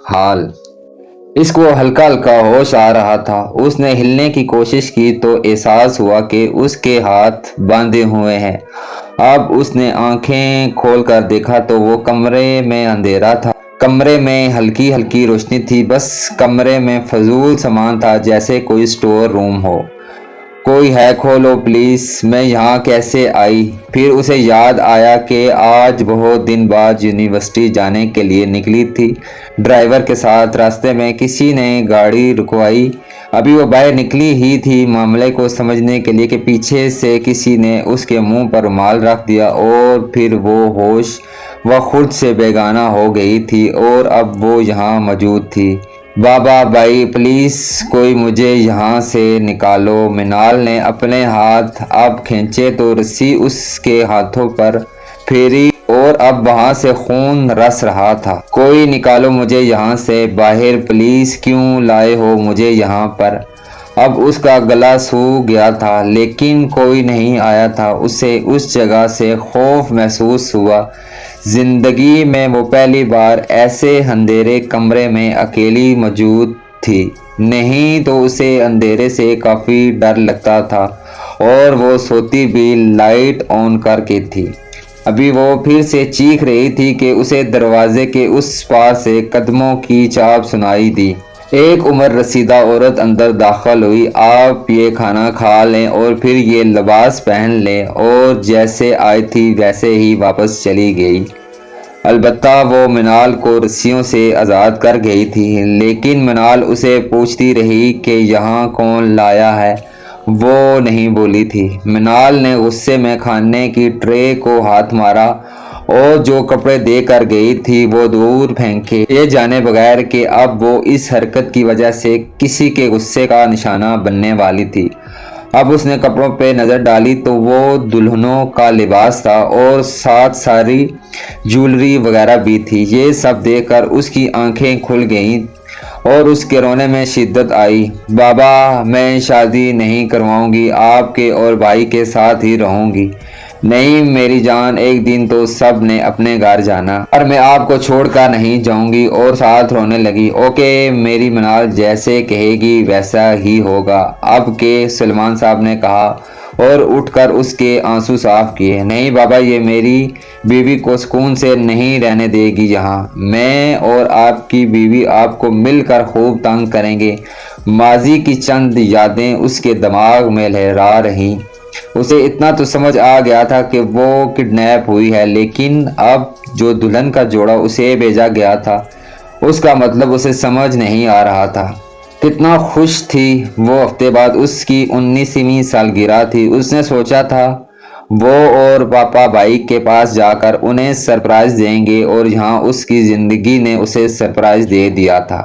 हाल। इसको हल्का हल्का होश आ रहा था। उसने हिलने की कोशिश की तो एहसास हुआ कि उसके हाथ बांधे हुए हैं। अब उसने आंखें खोलकर देखा तो वो कमरे में अंधेरा था। कमरे में हल्की हल्की रोशनी थी। बस कमरे में फजूल सामान था, जैसे कोई स्टोर रूम हो। कोई है, खोलो प्लीज, मैं यहाँ कैसे आई? फिर उसे याद आया कि आज बहुत दिन बाद यूनिवर्सिटी जाने के लिए निकली थी ड्राइवर के साथ। रास्ते में किसी ने गाड़ी रुकवाई। अभी वो बाहर निकली ही थी मामले को समझने के लिए कि पीछे से किसी ने उसके मुंह पर रुमाल रख दिया और फिर वो होश व खुद से बेगाना हो गई थी और अब वो यहाँ मौजूद थी। बाबा भाई प्लीज कोई मुझे यहाँ से निकालो। मिनाल ने अपने हाथ अब खींचे तो रस्सी उसके हाथों पर फेरी और अब वहां से खून रस रहा था। कोई निकालो मुझे यहाँ से बाहर प्लीज, क्यों लाए हो मुझे यहाँ पर? अब उसका गला सूख गया था लेकिन कोई नहीं आया था। उसे उस जगह से खौफ महसूस हुआ। जिंदगी में वो पहली बार ऐसे अंधेरे कमरे में अकेली मौजूद थी। नहीं तो उसे अंधेरे से काफी डर लगता था और वो सोती भी लाइट ऑन करके थी। अभी वो फिर से चीख रही थी कि उसे दरवाजे के उस पार से कदमों की चाप सुनाई दी। एक उम्र रसीदा औरत अंदर दाखिल हुई। आप ये खाना खा लें और फिर ये लिबास पहन लें, और जैसे आई थी वैसे ही वापस चली गई। अलबत्ता वो मिनाल को रस्सियों से आज़ाद कर गई थी, लेकिन मिनाल उसे पूछती रही कि यहाँ कौन लाया है। वो नहीं बोली थी। मिनाल ने गुस्से में खाने की ट्रे को हाथ मारा और जो कपड़े देकर गई थी वो दूर फेंके, ये जाने बगैर कि अब वो इस हरकत की वजह से किसी के गुस्से का निशाना बनने वाली थी। अब उसने कपड़ों पे नज़र डाली तो वो दुल्हनों का लिबास था और साथ सारी ज्वेलरी वगैरह भी थी। ये सब देखकर उसकी आंखें खुल गईं और उसके रोने में शिद्दत आई। बाबा मैं शादी नहीं करवाऊंगी, आपके और भाई के साथ ही रहूंगी। नहीं मेरी जान, एक दिन तो सब ने अपने घर जाना, और मैं आपको छोड़कर नहीं जाऊंगी। और साथ रोने लगी। ओके मेरी मिनाल, जैसे कहेगी वैसा ही होगा अब के, सलमान साहब ने कहा और उठकर उसके आंसू साफ किए। नहीं बाबा, ये मेरी बीवी को सुकून से नहीं रहने देगी यहाँ। मैं और आपकी बीवी आपको मिलकर खूब तंग करेंगे। माजी की चंद यादें उसके दिमाग में लहरा रही। उसे इतना तो समझ आ गया था कि वो किडनैप हुई है, लेकिन अब जो दुल्हन का जोड़ा उसे भेजा गया था उसका मतलब उसे समझ नहीं आ रहा था। कितना खुश थी वो। हफ्ते बाद उसकी 19वीं सालगिरह थी। उसने सोचा था वो और पापा भाई के पास जाकर उन्हें सरप्राइज देंगे, और यहाँ उसकी जिंदगी ने उसे सरप्राइज दे दिया था।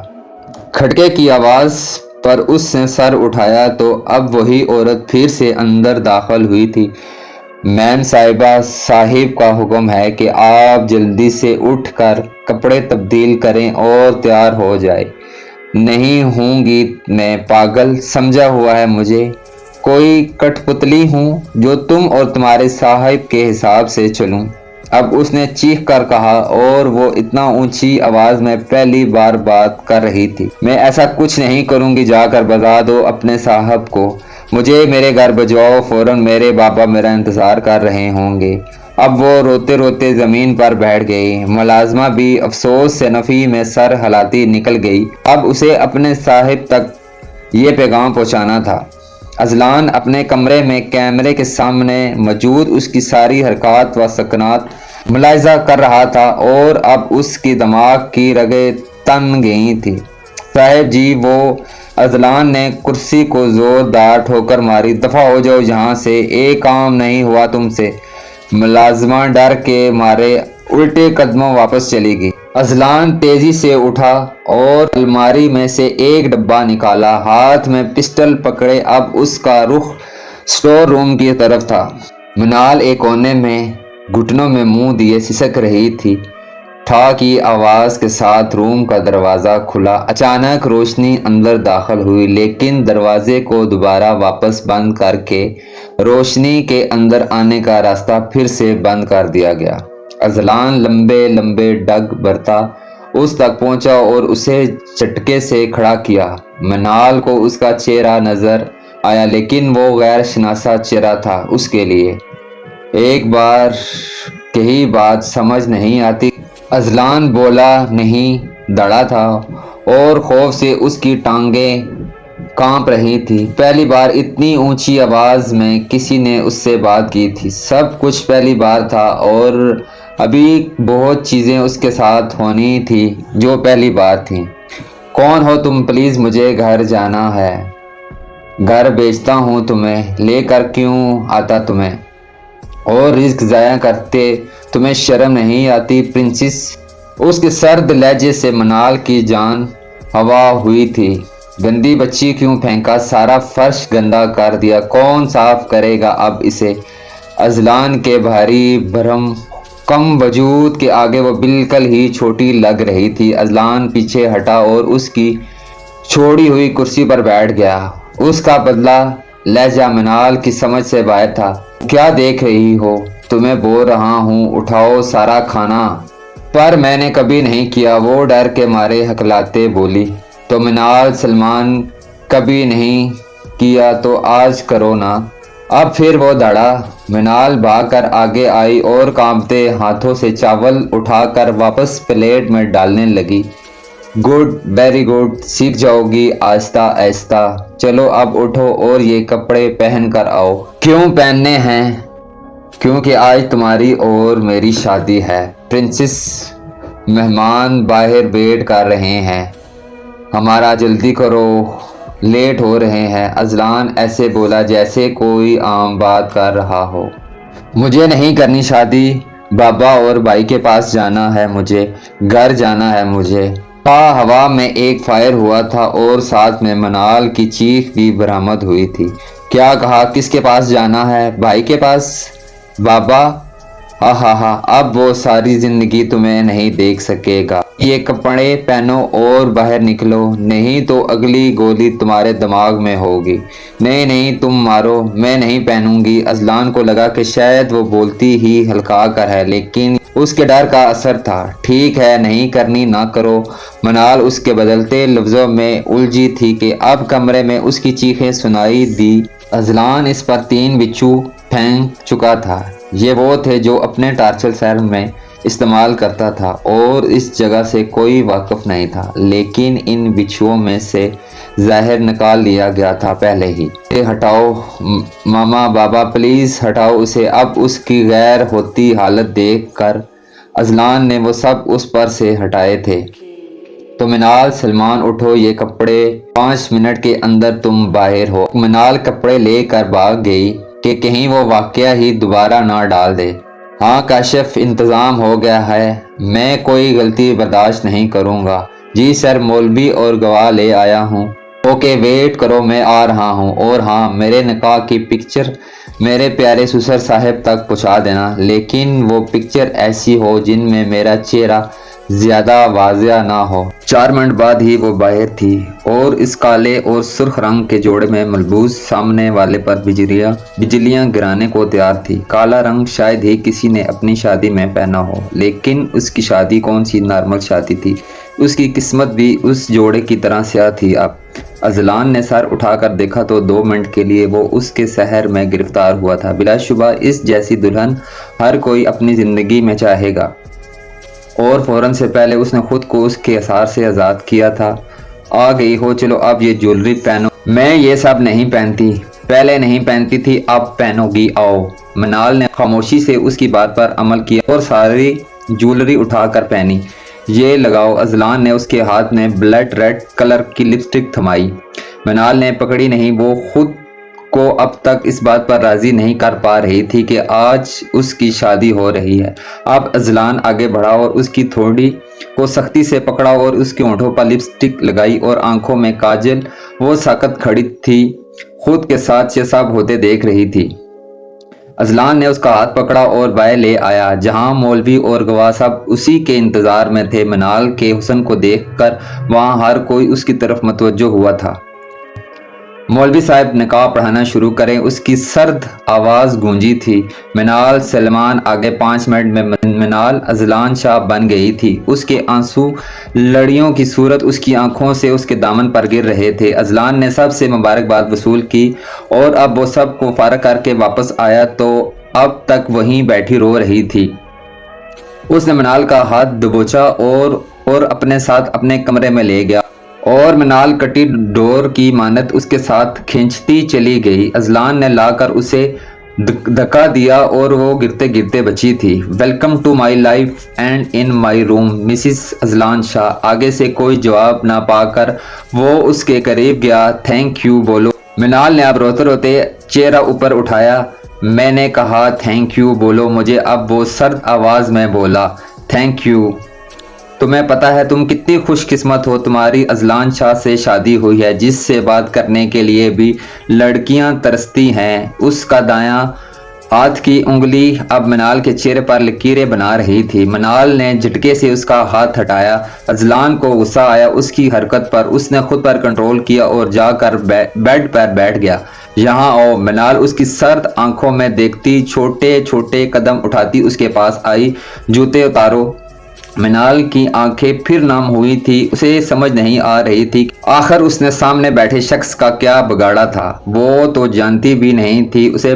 खटके की आवाज पर उसने सर उठाया तो अब वही औरत फिर से अंदर दाखिल हुई थी। मैम साहिबा, साहिब का हुक्म है कि आप जल्दी से उठकर कपड़े तब्दील करें और तैयार हो जाए। नहीं हूँगी मैं पागल समझा हुआ है मुझे? कोई कठपुतली हूँ जो तुम और तुम्हारे साहिब के हिसाब से चलूं? अब उसने चीख कर कहा, और वो इतना ऊंची आवाज में पहली बार बात कर रही थी। मैं ऐसा कुछ नहीं करूंगी, जाकर बता दो अपने साहब को मुझे मेरे घर भिजवाओ फौरन, मेरे बाबा मेरा इंतजार कर रहे होंगे। अब वो रोते रोते जमीन पर बैठ गई। मुलाजमा भी अफसोस से नफी में सर हिलाती निकल गई। अब उसे अपने साहिब तक ये पैगाम पहुंचाना था। अजलान अपने कमरे में कैमरे के सामने मौजूद उसकी सारी हरकत व सकनात मुलाहिजा कर रहा था, और अब उसकी दिमाग की रगें तन गई थी। साहब जी, वो अजलान ने कुर्सी को जोरदार ठोकर मारी। दफा हो जाओ यहाँ से, एक काम नहीं हुआ तुमसे। मुलाजमा डर के मारे उल्टे कदमों वापस चली गई। अजलान तेजी से उठा और अलमारी में से एक डब्बा निकाला। हाथ में पिस्टल पकड़े अब उसका रुख स्टोर रूम की तरफ था। मिनाल एक कोने में घुटनों में मुंह दिए सिसक रही थी। ठा की आवाज के साथ रूम का दरवाजा खुला। अचानक रोशनी अंदर दाखिल हुई, लेकिन दरवाजे को दोबारा वापस बंद करके रोशनी के अंदर आने का रास्ता फिर से बंद कर दिया गया। अजलान लंबे लंबे डग भरता اس تک پہنچا اور اسے چٹکے سے کھڑا کیا۔ منال کو اس کا چہرہ نظر آیا لیکن وہ غیر شناسا چہرہ تھا اس کے لیے۔ ایک بار کہی بات سمجھ نہیں آتی۔ اذلان بولا نہیں، دڑا تھا اور خوف سے اس کی ٹانگیں کانپ رہی تھی۔ پہلی بار اتنی اونچی آواز میں کسی نے اس سے بات کی تھی۔ سب کچھ پہلی بار تھا اور ابھی بہت چیزیں اس کے ساتھ ہونی تھی جو پہلی بار تھیں۔ کون ہو تم؟ پلیز مجھے گھر جانا ہے۔ گھر بھیجتا ہوں تمہیں، لے کر کیوں آتا تمہیں؟ اور رزق ضائع کرتے تمہیں شرم نہیں آتی پرنسس؟ اس کے سرد لہجے سے منال کی جان ہوا ہوئی تھی۔ گندی بچی کیوں پھینکا؟ سارا فرش گندا کر دیا، کون صاف کرے گا اب اسے؟ اذلان کے بھاری بھرم کم وجود کے آگے وہ بالکل ہی چھوٹی لگ رہی تھی۔ اذلان پیچھے ہٹا اور اس کی چھوڑی ہوئی کرسی پر بیٹھ گیا۔ اس کا بدلہ لہجہ منال کی سمجھ سے باہر تھا۔ کیا دیکھ رہی ہو؟ تمہیں بول رہا ہوں اٹھاؤ سارا کھانا۔ پر میں نے کبھی نہیں کیا، وہ ڈر کے مارے ہکلاتے بولی۔ تو منال سلمان کبھی نہیں کیا تو آج کرو نا۔ اب پھر وہ دڑا۔ منال بھاگ کر آگے آئی اور کانپتے ہاتھوں سے چاول اٹھا کر واپس پلیٹ میں ڈالنے لگی۔ گڈ، ویری گڈ، سیکھ جاؤ گی آہستہ آہستہ۔ چلو اب اٹھو اور یہ کپڑے پہن کر آؤ۔ کیوں پہننے ہیں؟ کیونکہ آج تمہاری اور میری شادی ہے پرنسس۔ مہمان باہر ویٹ کر رہے ہیں، ہمارا جلدی کرو، لیٹ ہو رہے ہیں۔ اذلان ایسے بولا جیسے کوئی عام بات کر رہا ہو۔ مجھے نہیں کرنی شادی، بابا اور بھائی کے پاس جانا ہے مجھے، گھر جانا ہے مجھے۔ ہوا میں ایک فائر ہوا تھا اور ساتھ میں منال کی چیخ بھی برآمد ہوئی تھی۔ کیا کہا؟ کس کے پاس جانا ہے؟ بھائی کے پاس؟ بابا؟ ہاں، اب وہ ساری زندگی تمہیں نہیں دیکھ سکے گا۔ یہ کپڑے پہنو اور باہر نکلو، نہیں تو اگلی گولی تمہارے دماغ میں ہوگی۔ نہیں، تم مارو، میں نہیں پہنوں گی۔ اذلان کو لگا کہ شاید وہ بولتی ہی ہلکا کر ہے لیکن اس کے ڈر کا اثر تھا۔ ٹھیک ہے، نہیں کرنی نہ کرو۔ منال اس کے بدلتے لفظوں میں الجھی تھی کہ اب کمرے میں اس کی چیخیں سنائی دی۔ اذلان اس پر 3 بچھو پھینک چکا تھا۔ یہ وہ تھے جو اپنے ٹارچر سیل میں استعمال کرتا تھا اور اس جگہ سے کوئی واقف نہیں تھا، لیکن ان بچھوؤں میں سے زہر نکال لیا گیا تھا پہلے ہی۔ ہٹاؤ ماما، بابا پلیز ہٹاؤ اسے۔ اب اس کی غیر ہوتی حالت دیکھ کر اذلان نے وہ سب اس پر سے ہٹائے تھے۔ تو منال، سلمان اٹھو، یہ کپڑے 5 منٹ کے اندر تم باہر ہو۔ منال کپڑے لے کر بھاگ گئی کہ کہیں وہ واقعہ ہی دوبارہ نہ ڈال دے۔ ہاں کاشف، انتظام ہو گیا ہے، میں کوئی غلطی برداشت نہیں کروں گا۔ جی سر، مولوی اور گواہ لے آیا ہوں۔ اوکے، ویٹ کرو، میں آ رہا ہوں۔ اور ہاں، میرے نکاح کی پکچر میرے پیارے سسر صاحب تک پہنچا دینا، لیکن وہ پکچر ایسی ہو جن میں میرا چہرہ زیادہ واضح نہ ہو۔ 4 منٹ بعد ہی وہ باہر تھی اور اس کالے اور سرخ رنگ کے جوڑے میں ملبوس سامنے والے پر بجلیاں گرانے کو تیار تھی۔ کالا رنگ شاید ہی کسی نے اپنی شادی میں پہنا ہو، لیکن اس کی شادی کون سی نارمل شادی تھی؟ اس کی قسمت بھی اس جوڑے کی طرح سیاہ تھی۔ اب اذلان نے سر اٹھا کر دیکھا تو 2 منٹ کے لیے وہ اس کے سحر میں گرفتار ہوا تھا۔ بلا شبہ اس جیسی دلہن ہر کوئی اپنی زندگی میں چاہے گا، اور فوراً سے پہلے اس نے خود کو اس کے اثار سے آزاد کیا تھا۔ آ گئی ہو، چلو اب یہ جیولری پہنو۔ میں یہ سب نہیں پہنتی، پہلے نہیں پہنتی تھی، اب پہنو گی، آؤ۔ منال نے خاموشی سے اس کی بات پر عمل کیا اور ساری جیولری اٹھا کر پہنی۔ یہ لگاؤ۔ اذلان نے اس کے ہاتھ میں بلڈ ریڈ کلر کی لپسٹک تھمائی۔ منال نے پکڑی نہیں۔ وہ خود کو اب تک اس بات پر راضی نہیں کر پا رہی تھی کہ آج اس کی شادی ہو رہی ہے۔ اب اذلان آگے بڑھا اور اس کی تھوڑی کو سختی سے پکڑا اور اس کے ہونٹوں پر لپسٹک لگائی اور آنکھوں میں کاجل۔ وہ ساکت کھڑی تھی، خود کے ساتھ یہ سب ہوتے دیکھ رہی تھی۔ اذلان نے اس کا ہاتھ پکڑا اور باہر لے آیا، جہاں مولوی اور گواہ سب اسی کے انتظار میں تھے۔ منال کے حسن کو دیکھ کر وہاں ہر کوئی اس کی طرف متوجہ ہوا تھا۔ मौलवी साहब निकाह पढ़ाना शुरू करें। उसकी सर्द आवाज़ गूंजी थी। मिनाल सलमान आगे 5 मिनट में मिनाल अजलान शाह बन गई थी। उसके आंसू लड़ियों की सूरत उसकी आंखों से उसके दामन पर गिर रहे थे। अजलान ने सबसे मुबारकबाद वसूल की और अब वो सब को फारग करके वापस आया तो अब तक वहीं बैठी रो रही थी। उसने मिनाल का हाथ दबोचा और अपने साथ अपने कमरे में ले गया और मिनाल कटी डोर की मानत उसके साथ खींचती चली गई। अजलान ने लाकर उसे धक्का दिया और वो गिरते गिरते बची थी। Welcome to my life and in my room Mrs Ajlan Shah. आगे से कोई जवाब ना पाकर वो उसके करीब गया। थैंक यू बोलो। मिनाल ने अब रोते रोते चेहरा ऊपर उठाया। मैंने कहा थैंक यू बोलो मुझे। अब वो सर्द आवाज़ में बोला थैंक यू। तुम्हें पता है तुम कितनी खुशकिस्मत हो, तुम्हारी अजलान शाह से शादी हुई है जिससे बात करने के लिए भी लड़कियां तरसती हैं। उसका दायां हाथ की उंगली अब मिनाल के चेहरे पर लकीरें बना रही थी। मिनाल ने झटके से उसका हाथ हटाया। अजलान को गुस्सा आया उसकी हरकत पर। उसने खुद पर कंट्रोल किया और जाकर बेड पर बैठ गया। यहाँ आओ। मिनाल उसकी सर्द आंखों में देखती छोटे छोटे कदम उठाती उसके पास आई। जूते उतारो। मिनाल की आंखें फिर नम हुई थी। उसे समझ नहीं आ रही थी आखिर उसने सामने बैठे शख्स का क्या बिगाड़ा था। वो तो जानती भी नहीं थी उसे।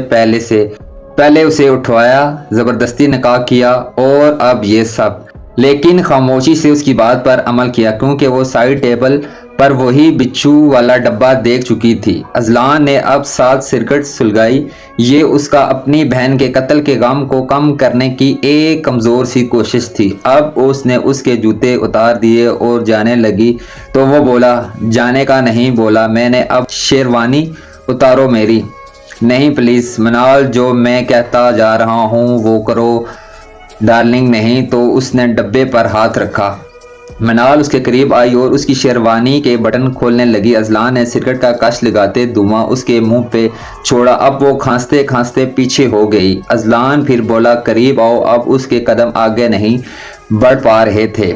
पहले उसे उठवाया, जबरदस्ती निकाह किया और अब ये सब। लेकिन खामोशी से उसकी बात पर अमल किया क्योंकि वो साइड टेबल पर वही बिच्छू वाला डब्बा देख चुकी थी। अजलान ने अब साथ सिरकट सुलगाई। ये उसका अपनी बहन के कत्ल के गम को कम करने की एक कमज़ोर सी कोशिश थी। अब उसने उसके जूते उतार दिए और जाने लगी तो वो बोला जाने का नहीं बोला मैंने। अब शेरवानी उतारो मेरी। नहीं प्लीज़ मिनाल, जो मैं कहता जा रहा हूँ वो करो डार्लिंग। नहीं तो उसने डब्बे पर हाथ रखा। मिनाल उसके करीब आई और उसकी शेरवानी के बटन खोलने लगी। अजलान ने सिगरेट का कश लगाते धुआं उसके मुंह पे छोड़ा। अब वो खांसते खांसते पीछे हो गई। अजलान फिर बोला करीब आओ। अब उसके कदम आगे नहीं बढ़ पा रहे थे।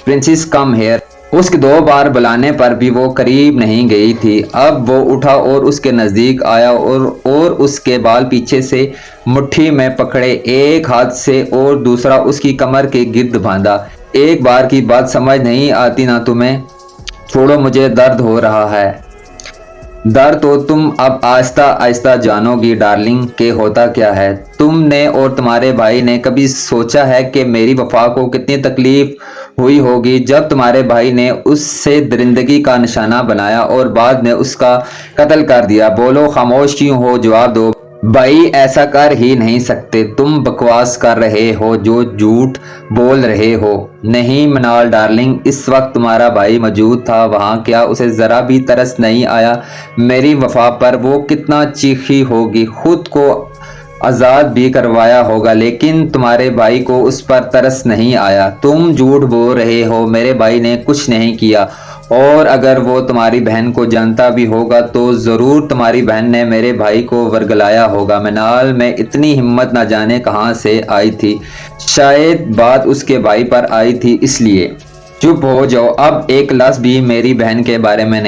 Princess come here. उसके 2 बार बुलाने पर भी वो करीब नहीं गई थी। अब वो उठा और उसके नज़दीक आया और उसके बाल पीछे से मुट्ठी में पकड़े, एक हाथ से और दूसरा उसकी कमर के गिर्द बांधा। एक बार की बात समझ नहीं आती ना तुम्हें? छोड़ो मुझे दर्द हो रहा है। दर्द तो तुम अब आहिस्ता आहिस्ता जानोगी डार्लिंग के होता क्या है। तुमने और तुम्हारे भाई ने कभी सोचा है कि मेरी वफा को कितनी तकलीफ हुई होगी जब तुम्हारे भाई ने उससे दरिंदगी का निशाना बनाया और बाद में उसका कत्ल कर दिया। बोलो खामोश क्यों हो? जवाब दो। भाई ऐसा कर ही नहीं सकते। तुम बकवास कर रहे हो, जो झूठ बोल रहे हो। नहीं मिनाल डार्लिंग, इस वक्त तुम्हारा भाई मौजूद था वहाँ। क्या उसे ज़रा भी तरस नहीं आया मेरी वफा पर? वो कितना चीखी होगी, खुद को आज़ाद भी करवाया होगा, लेकिन तुम्हारे भाई को उस पर तरस नहीं आया। तुम झूठ बोल रहे हो, मेरे भाई ने कुछ नहीं किया। और अगर वो तुम्हारी बहन को जानता भी होगा तो ज़रूर तुम्हारी बहन ने मेरे भाई को वर्गलाया होगा। मिनाल में इतनी हिम्मत ना जाने कहाँ से आई थी। शायद बात उसके भाई पर आई थी इसलिए। चुप हो जाओ। अब एक लफ्ज़ भी मेरी बहन के बारे में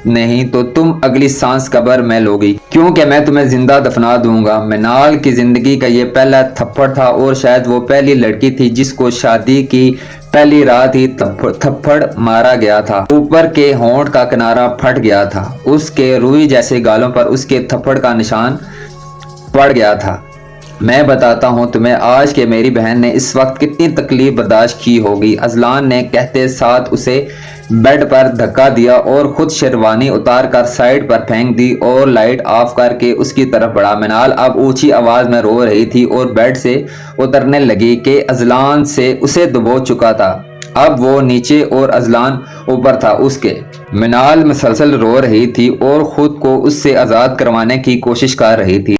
नहीं तो तुम अगली सांस कब्र में लोगी, क्योंकि मैं तुम्हें जिंदा दफना दूंगा। मिनाल की जिंदगी का ये पहला थप्पड़ था और शायद वो पहली लड़की थी जिसको शादी की पहली रात ही थप्पड़ मारा गया था। ऊपर के होंठ का किनारा फट गया था। उसके रुई जैसे गालों पर उसके थप्पड़ का निशान पड़ गया था। मैं बताता हूँ तुम्हें आज के मेरी बहन ने इस वक्त कितनी तकलीफ बर्दाश्त की होगी। अजलान ने कहते साथ उसे बेड पर धक्का दिया और खुद शेरवानी उतार कर साइड पर फेंक दी और लाइट ऑफ करके उसकी तरफ बढ़ा। मिनाल अब ऊंची आवाज में रो रही थी और बेड से उतरने लगी कि अजलान से उसे दबो चुका था। अब वो नीचे और अजलान ऊपर था उसके। मिनाल मुसलसल रो रही थी और खुद को उससे आज़ाद करवाने की कोशिश कर रही थी।